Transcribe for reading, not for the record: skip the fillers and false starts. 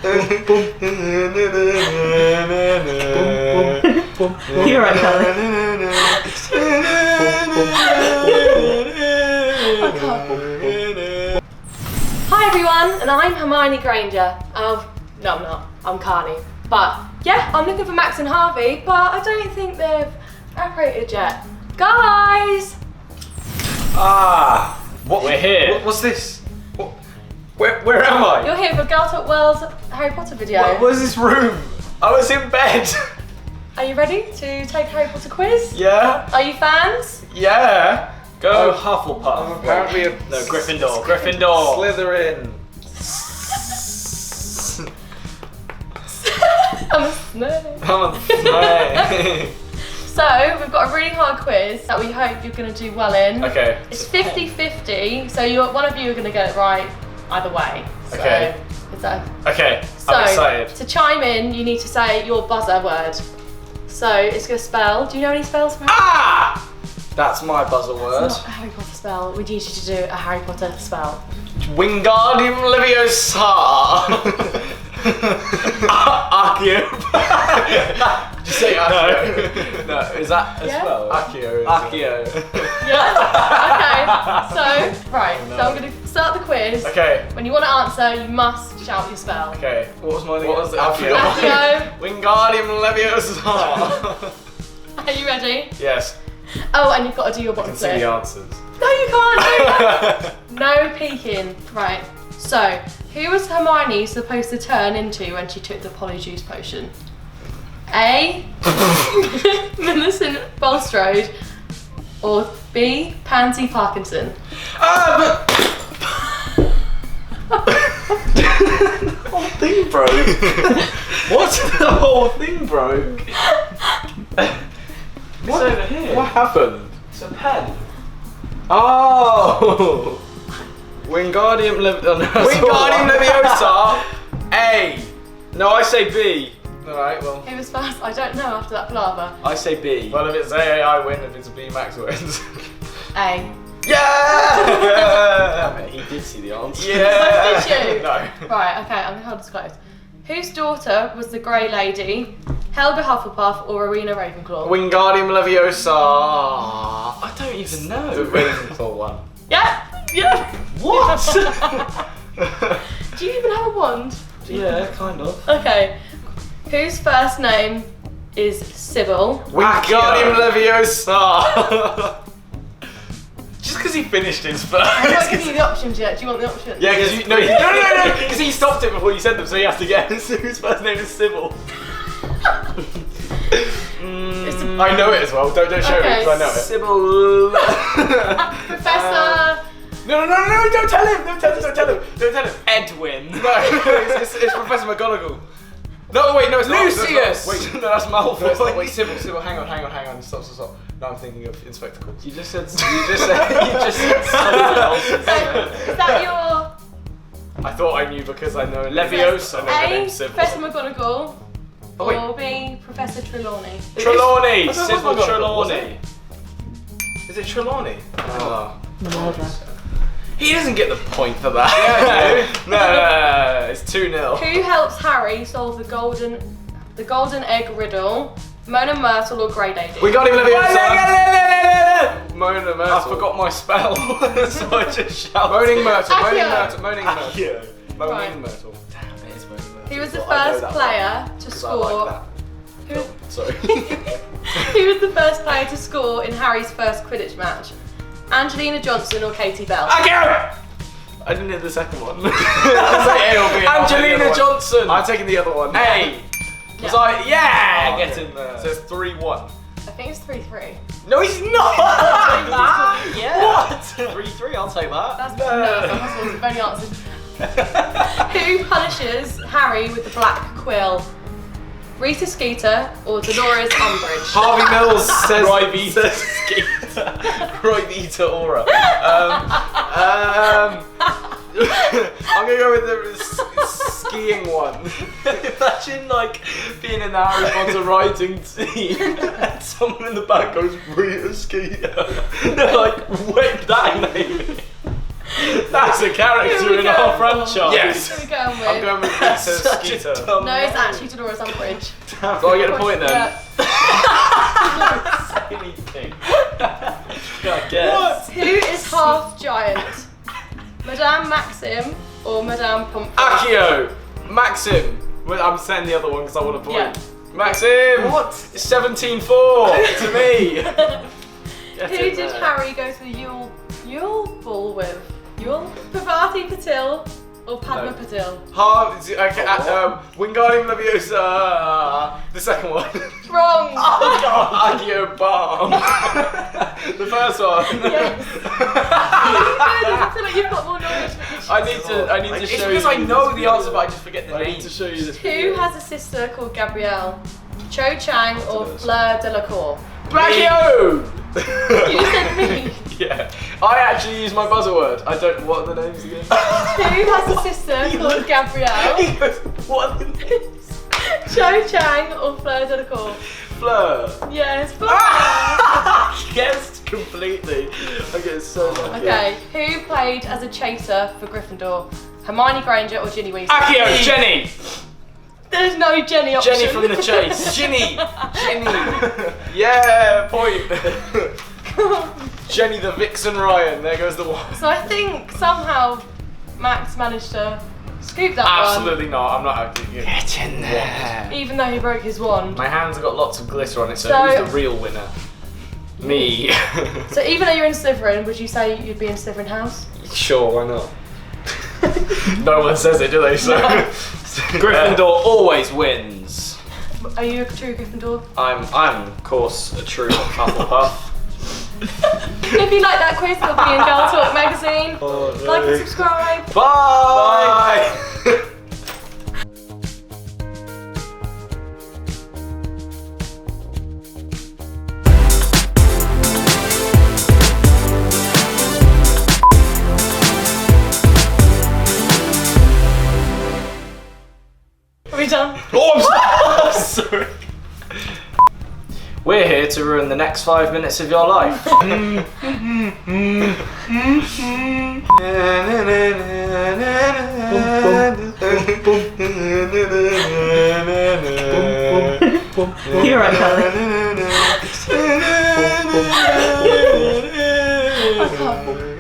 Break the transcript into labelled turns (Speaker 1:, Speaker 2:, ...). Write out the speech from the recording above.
Speaker 1: You're right, Charlie. Hi everyone, and I'm Hermione Granger. No, I'm not. I'm Carney. But yeah, I'm looking for Max and Harvey, but I don't think they've operated yet. Guys!
Speaker 2: What? We're here.
Speaker 3: What's this? Where am I?
Speaker 1: You're here for Girl Talk World's Harry Potter video.
Speaker 3: Where's this room? I was in bed.
Speaker 1: Are you ready to take Harry Potter quiz?
Speaker 3: Yeah.
Speaker 1: Are you fans?
Speaker 3: Yeah.
Speaker 2: Go
Speaker 3: Oh,
Speaker 2: Hufflepuff.
Speaker 3: I'm apparently a
Speaker 2: No, Gryffindor. Gryffindor.
Speaker 3: Slytherin.
Speaker 1: I'm a snake.
Speaker 3: I'm a snake.
Speaker 1: So, we've got a really hard quiz that we hope you're going to do well in.
Speaker 3: Okay.
Speaker 1: It's 50-50, so one of you are going to get it right either way. So,
Speaker 3: Okay.
Speaker 1: Is that...
Speaker 3: Okay.
Speaker 1: So,
Speaker 3: I'm excited.
Speaker 1: to chime in, you need to say your buzzer word. So, it's going to spell... Do you know any spells from
Speaker 3: That's my buzzer word.
Speaker 1: It's not a Harry Potter spell. We need you to do a Harry Potter spell.
Speaker 3: Wingardium Leviosa. Accio. Did you say Accio? No. Is that a spell? Accio. Accio.
Speaker 1: Yeah? Okay. So, right. So I'm going to start the quiz.
Speaker 3: Okay.
Speaker 1: When you want to answer, you must shout your spell.
Speaker 3: Okay. What was mine again? What was it?
Speaker 1: Accio.
Speaker 3: Wingardium Leviosa.
Speaker 1: Are you ready?
Speaker 3: Yes.
Speaker 1: Oh, and you've got to do your bottom
Speaker 3: I can see
Speaker 1: flip.
Speaker 3: the answers.
Speaker 1: No, you can't. No peeking. Right. So, who was Hermione supposed to turn into when she took the Polyjuice potion? A. Millicent Bulstrode, or B. Pansy Parkinson.
Speaker 3: The whole thing broke. What? The whole thing broke. What's over here? What happened?
Speaker 2: It's a pen.
Speaker 3: Oh! Wingardium Leviosa. A.
Speaker 2: No, I say B.
Speaker 3: Alright, well.
Speaker 1: Who was first? I don't know after that palaver.
Speaker 2: I say B.
Speaker 3: Well, if it's A, I win. If it's B, Max wins.
Speaker 1: A.
Speaker 3: Yeah!
Speaker 2: He did see the answer.
Speaker 3: Yeah!
Speaker 1: Did you?
Speaker 3: No.
Speaker 1: Right, okay, I'm going to hold this close. Whose daughter was the Grey Lady? Helga Hufflepuff or Rowena Ravenclaw?
Speaker 3: Wingardium Leviosa. I don't even know. The Ravenclaw one.
Speaker 1: Yeah! Yeah!
Speaker 3: What?
Speaker 1: Do you even have a wand?
Speaker 2: Yeah, kind of.
Speaker 1: Okay. Whose first name is Sybil?
Speaker 3: Wingardium Leviosa. Just because he finished his first.
Speaker 1: I'm not giving you the options yet. Do you want the options?
Speaker 3: Yeah, because no, because he stopped it before you said them, so you have to guess whose first name is Sybil. I know it as well. Don't show me because I know it.
Speaker 2: Sybil.
Speaker 1: Professor.
Speaker 3: No! Don't tell him! Don't tell him!
Speaker 2: Edwin.
Speaker 3: No, it's Professor McGonagall. No, wait, no, it's not.
Speaker 2: Lucius.
Speaker 3: Wait, no, that's Malfoy. No, it's not. Wait, Sybil, hang on. Stop. No, I'm thinking of Inspector Calls.
Speaker 2: You just said someone else.
Speaker 1: So, is that your
Speaker 3: I thought I knew because I know
Speaker 2: Leviosa.
Speaker 3: I know the
Speaker 1: A,
Speaker 3: name Sybil.
Speaker 1: Professor McGonagall,
Speaker 3: Oh, wait.
Speaker 1: or B, Professor Trelawney?
Speaker 2: Trelawney.
Speaker 3: I thought it was
Speaker 2: Sybil
Speaker 3: McGonagall,
Speaker 2: Trelawney.
Speaker 3: Is it Trelawney? Oh.
Speaker 1: Murder.
Speaker 3: He doesn't get the point for that. No, it's 2-0.
Speaker 1: Who helps Harry solve the golden egg riddle? Mona Myrtle or Grey Lady?
Speaker 3: We got him, Leviosa. Mona Myrtle.
Speaker 2: I forgot my spell, so I just shouted.
Speaker 3: Moaning Myrtle.
Speaker 1: Accio.
Speaker 3: Moaning Myrtle.
Speaker 2: Accio.
Speaker 1: Right.
Speaker 3: Moaning Myrtle. Damn, it is Moaning Myrtle.
Speaker 1: Who was the
Speaker 3: Well, I know
Speaker 1: first
Speaker 3: that
Speaker 1: player
Speaker 3: one,
Speaker 1: to
Speaker 3: 'cause I
Speaker 1: score?
Speaker 3: like that.
Speaker 1: Who,
Speaker 3: Sorry.
Speaker 1: who was the first player to score in Harry's first Quidditch match? Angelina Johnson or Katie Bell?
Speaker 3: Accio! I didn't hit the second one.
Speaker 2: Angelina Johnson.
Speaker 3: I'm taking the other one.
Speaker 2: Hey.
Speaker 1: Yeah.
Speaker 2: Get in there.
Speaker 3: So it's 3-1.
Speaker 1: I think it's 3-3.
Speaker 3: No, he's not!
Speaker 2: Yeah.
Speaker 3: What?
Speaker 2: 3-3, I'll take that.
Speaker 1: That's impossible. You've only answered. Who punishes Harry with the black quill? Rita Skeeter or Dolores Umbridge?
Speaker 3: Harvey Mills says
Speaker 2: Rivita
Speaker 3: Skeeter. Rivita Aura. I'm gonna go with the skiing one.
Speaker 2: Imagine like being in the Harry Potter writing team and someone in the back goes Rita Skeeter. They're like, wait, that name.
Speaker 3: That's a character in our franchise.
Speaker 2: Yes.
Speaker 1: Who are we going with?
Speaker 2: I'm going with Princess
Speaker 3: Such a
Speaker 2: Skeeter.
Speaker 3: dumb
Speaker 1: No, it's actually Dolores Umbridge.
Speaker 3: Do I get a point then?
Speaker 1: Yeah.
Speaker 3: Anything. I guess.
Speaker 1: Who is half giant? Madame Maxim or Madame Pomfrey?
Speaker 2: Accio. Maxim. Well, I'm saying the other one because I want a point.
Speaker 1: Yeah.
Speaker 2: Maxim.
Speaker 3: What?
Speaker 2: 17-4 to me.
Speaker 1: Who did Harry go to the Yule Ball with? Yule? Parvati Patil or Padma
Speaker 2: No.
Speaker 1: Patil?
Speaker 2: Okay, Wingardium Leviosa. The second one.
Speaker 1: Wrong!
Speaker 3: Oh god.
Speaker 2: Accio Bomb. The first one.
Speaker 1: Yes. I feel like you've got more knowledge than you should.
Speaker 2: I need to
Speaker 3: It's
Speaker 2: show you.
Speaker 3: because I know the answer, but I just forget the
Speaker 2: I need
Speaker 3: name.
Speaker 2: to show you this.
Speaker 1: Who has a sister called Gabrielle? Cho Chang or Fleur Delacour?
Speaker 2: Blackie-O!
Speaker 1: You said me.
Speaker 2: Yeah. I actually use my buzzer word. I don't. What are the names again?
Speaker 1: Who has a sister called Gabrielle?
Speaker 2: He goes, what are the names?
Speaker 1: Cho Chang or Fleur Delacour?
Speaker 2: Fleur.
Speaker 1: Yes, Fleur.
Speaker 2: Guessed completely. I get so lucky.
Speaker 1: Okay, who played as a chaser for Gryffindor? Hermione Granger or Ginny Weasley?
Speaker 2: Accio, Jenny.
Speaker 1: There's no Jenny option.
Speaker 3: Jenny from the Chase. Ginny.
Speaker 2: Yeah, point. Jenny the Vixen Ryan. There goes the one.
Speaker 1: So I think somehow Max managed to scoop that
Speaker 2: Absolutely not. I'm not acting it.
Speaker 3: Get in there.
Speaker 1: one, even though he broke his wand.
Speaker 3: My hands have got lots of glitter on it, so,
Speaker 1: So-
Speaker 3: who's the real winner? Me.
Speaker 1: So even though you're in Slytherin, would you say you'd be in Slytherin House?
Speaker 3: Sure, why not?
Speaker 2: No one says it, do they? So.
Speaker 1: No.
Speaker 3: Gryffindor always wins.
Speaker 1: Are you a true Gryffindor?
Speaker 3: I'm of course a true Hufflepuff.
Speaker 1: If you like that quiz, it'll be in Girl Talk magazine.
Speaker 2: Oh, no.
Speaker 1: Like and subscribe.
Speaker 3: Bye.
Speaker 1: Are we done?
Speaker 3: Oh, I'm sorry. We're here to ruin the next 5 minutes of your life.
Speaker 1: You're right, darling. I can't.